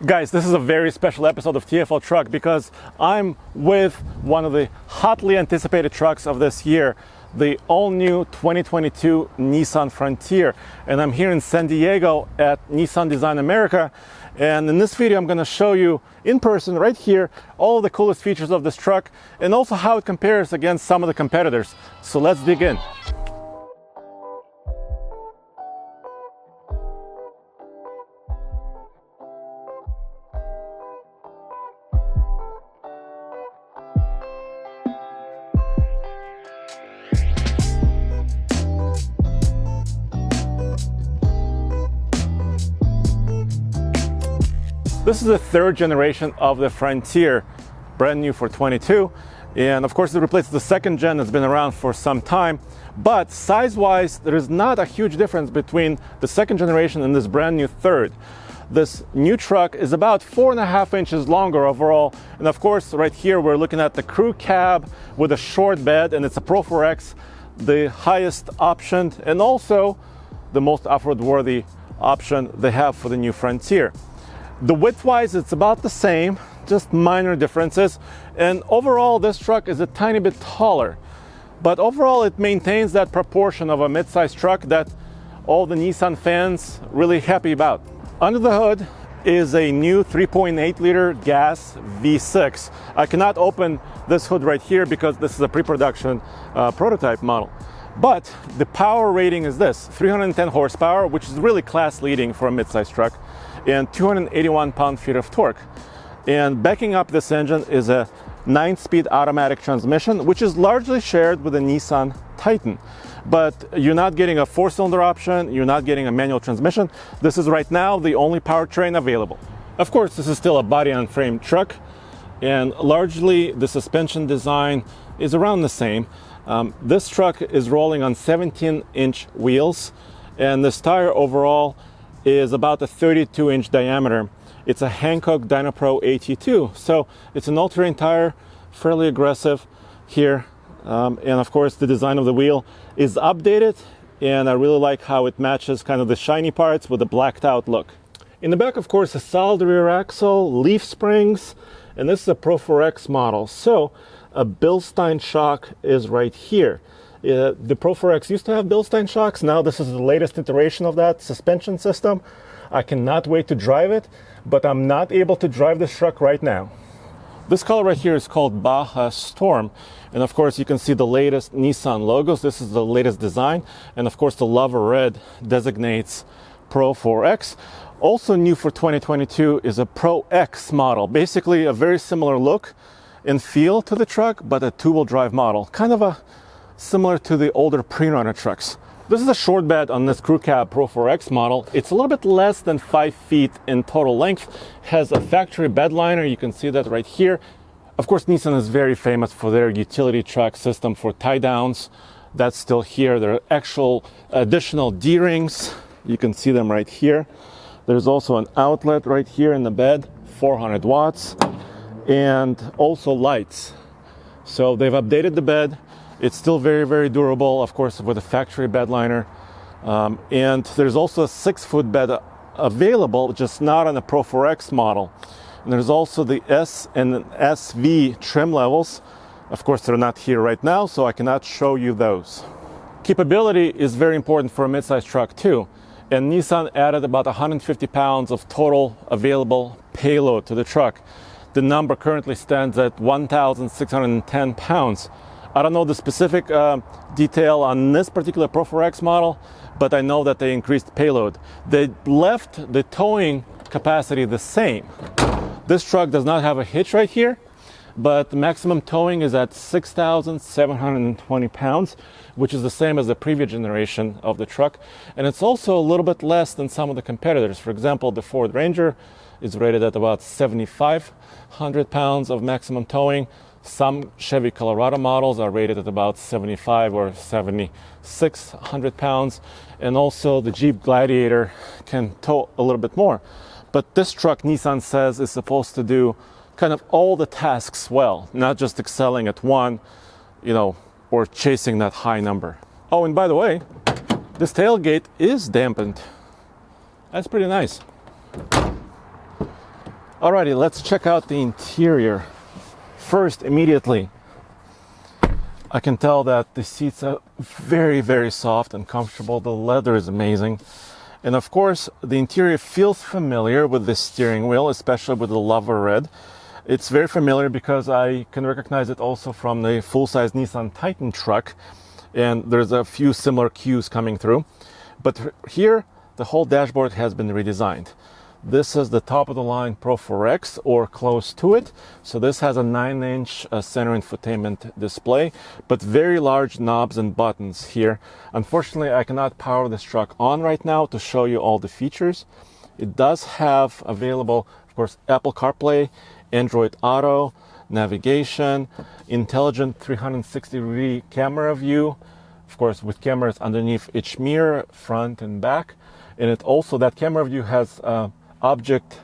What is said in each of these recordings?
Guys, this is a very special episode of TFL Truck because I'm with one of the hotly anticipated trucks of this year, the all-new 2022 Nissan Frontier. And I'm here in San Diego at Nissan Design America. And in this video, I'm going to show you in person right here all of the coolest features of this truck and also how it compares against some of the competitors. So let's dig in. This is the third generation of the Frontier, brand new for 22. And of course it replaces the second gen that's been around for some time. But size-wise, there is not a huge difference between the second generation and this brand new third. This new truck is about 4.5 inches longer overall. And of course, right here, we're looking at the crew cab with a short bed, and it's a Pro 4X, the highest option, and also the most off-road worthy option they have for the new Frontier. The width-wise, it's about the same, just minor differences. And overall, this truck is a tiny bit taller. But overall, it maintains that proportion of a mid-size truck that all the Nissan fans really happy about. Under the hood is a new 3.8-liter gas V6. I cannot open this hood right here because this is a pre-production prototype model. But the power rating is this, 310 horsepower, which is really class-leading for a mid-size truck, and 281 pound-feet of torque. And backing up this engine is a 9-speed automatic transmission, which is largely shared with the Nissan Titan. But you're not getting a 4-cylinder option, you're not getting a manual transmission. This is right now the only powertrain available. Of course, this is still a body-on-frame truck, and largely the suspension design is around the same. This truck is rolling on 17-inch wheels, and this tire overall is about a 32-inch diameter. It's a Hankook Dynapro AT2, so it's an all-terrain tire, fairly aggressive here. And of course, the design of the wheel is updated, and I really like how it matches kind of the shiny parts with the blacked out look. In the back, of course, a solid rear axle, leaf springs, and this is a Pro 4X model. So a Bilstein shock is right here. The Pro 4X used to have Bilstein shocks. Now this is the latest iteration of that suspension system. I cannot wait to drive it, but I'm not able to drive this truck right now. This color right here is called Baja Storm. And of course, you can see the latest Nissan logos. This is the latest design. And of course, the Lava Red designates Pro 4X. Also new for 2022 is a Pro X model. Basically a very similar look and feel to the truck, but a two-wheel drive model. Kind of similar to the older pre-runner trucks. This is a short bed on this crew cab Pro 4X model. It's a little bit less than 5 feet in total length. Has a factory bed liner. You can see that right here. Of course, Nissan is very famous for their utility track system for tie downs. That's still here. There are actual additional D-rings. You can see them right here. There's also an outlet right here in the bed, 400 watts, and also lights. So they've updated the bed. It's still very, very durable, of course, with a factory bed liner. And there's also a 6-foot bed available, just not on the Pro 4X model. And there's also the S and SV trim levels. Of course, they're not here right now, so I cannot show you those. Capability is very important for a midsize truck too. And Nissan added about 150 pounds of total available payload to the truck. The number currently stands at 1,610 pounds. I don't know the specific detail on this particular Pro 4X model, but I know that they increased payload. They left the towing capacity the same. This truck does not have a hitch right here, but the maximum towing is at 6,720 pounds, which is the same as the previous generation of the truck. And it's also a little bit less than some of the competitors. For example, the Ford Ranger is rated at about 7,500 pounds of maximum towing. Some Chevy Colorado models are rated at about 75 or 7,600 pounds. And also the Jeep Gladiator can tow a little bit more. But this truck, Nissan says, is supposed to do kind of all the tasks well, not just excelling at one, or chasing that high number. Oh, and by the way, this tailgate is dampened. That's pretty nice. Alrighty, let's check out the interior. First, immediately, I can tell that the seats are very, very soft and comfortable. The leather is amazing. And of course, the interior feels familiar with the steering wheel, especially with the lava red. It's very familiar because I can recognize it also from the full-size Nissan Titan truck. And there's a few similar cues coming through. But here, the whole dashboard has been redesigned. This is the top of the line Pro 4X or close to it. So this has a 9-inch center infotainment display, but very large knobs and buttons here. Unfortunately, I cannot power this truck on right now to show you all the features. It does have available, of course, Apple CarPlay, Android Auto, navigation, intelligent 360-degree camera view, of course, with cameras underneath each mirror, front and back. And it also, that camera view has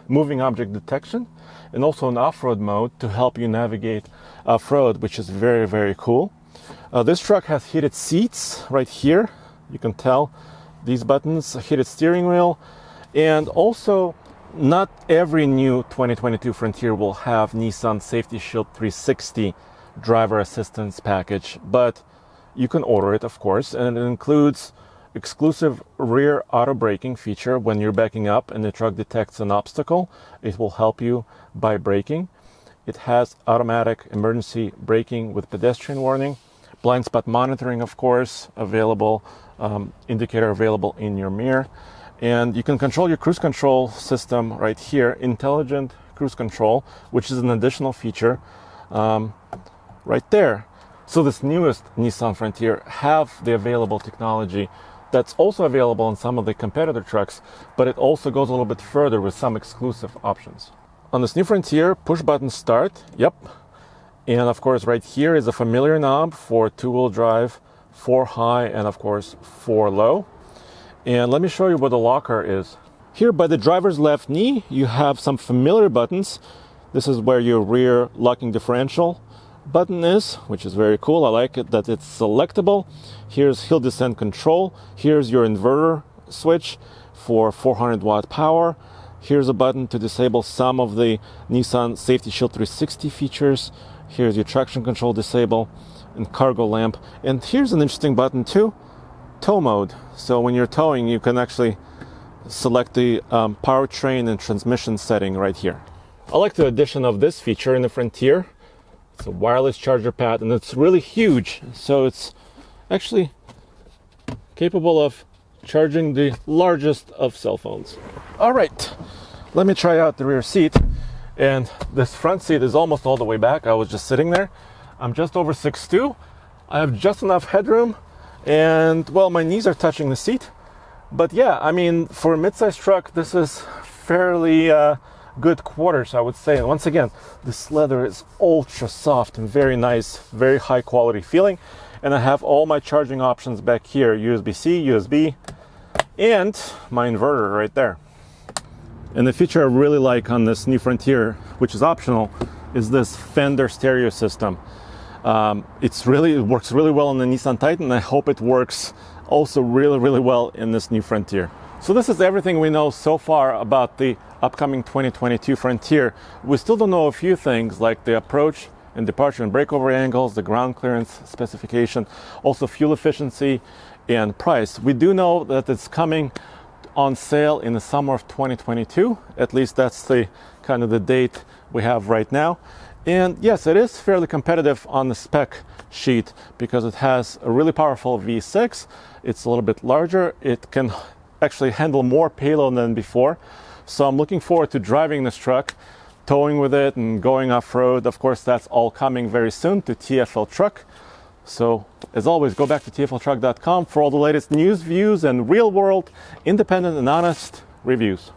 moving object detection, and also an off-road mode to help you navigate off-road, which is very, very cool. This truck has heated seats right here. You can tell these buttons, a heated steering wheel, and also not every new 2022 Frontier will have Nissan Safety Shield 360 driver assistance package, but you can order it, of course, and it includes exclusive rear auto braking feature. When you're backing up and the truck detects an obstacle, it will help you by braking. It has automatic emergency braking with pedestrian warning, blind spot monitoring, of course, available, indicator available in your mirror. And you can control your cruise control system right here, intelligent cruise control, which is an additional feature right there. So this newest Nissan Frontier have the available technology that's also available in some of the competitor trucks, but it also goes a little bit further with some exclusive options. On this new Frontier, push button start, yep. And of course right here is a familiar knob for two-wheel drive, 4 high, and of course 4 low. And let me show you where the locker is. Here by the driver's left knee, you have some familiar buttons. This is where your rear locking differential button is, which is very cool. I like it that it's selectable. Here's hill descent control. Here's your inverter switch for 400 watt power. Here's a button to disable some of the Nissan Safety Shield 360 features. Here's your traction control disable and cargo lamp. And here's an interesting button too, tow mode. So when you're towing, you can actually select the powertrain and transmission setting right here. I like the addition of this feature in the Frontier. It's a wireless charger pad, and it's really huge, so it's actually capable of charging the largest of cell phones. All right, let me try out the rear seat. And this front seat is almost all the way back. I was just sitting there. I'm just over 6'2". I have just enough headroom, and well, my knees are touching the seat. But yeah, I mean, for a midsize truck, this is fairly good quarters, I would say. And once again, this leather is ultra soft and very nice, very high quality feeling. And I have all my charging options back here, USB-C, USB, and my inverter right there. And the feature I really like on this new Frontier, which is optional, is this Fender stereo system. It works really well on the Nissan Titan, and I hope it works also really well in this new Frontier. So this is everything we know so far about the upcoming 2022 Frontier. We still don't know a few things like the approach and departure and breakover angles, the ground clearance specification, also fuel efficiency and price. We do know that it's coming on sale in the summer of 2022. At least that's the kind of the date we have right now. And yes, it is fairly competitive on the spec sheet because it has a really powerful V6. It's a little bit larger. It can actually handle more payload than before. So I'm looking forward to driving this truck, towing with it and going off-road. Of course, that's all coming very soon to TFL Truck. So as always, go back to tfltruck.com for all the latest news, views, and real-world, independent and honest reviews.